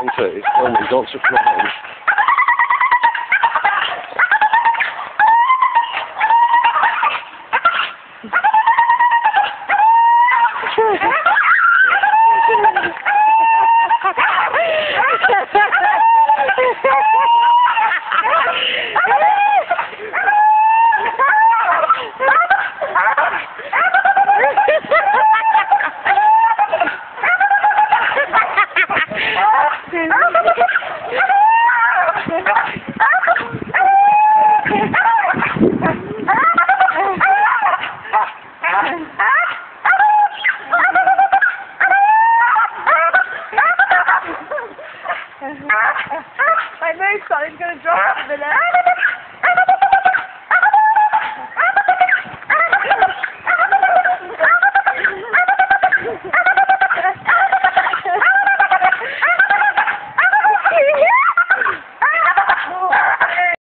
Onto it, it's filming, don't touch my hands. I know something's going to drop in a minute.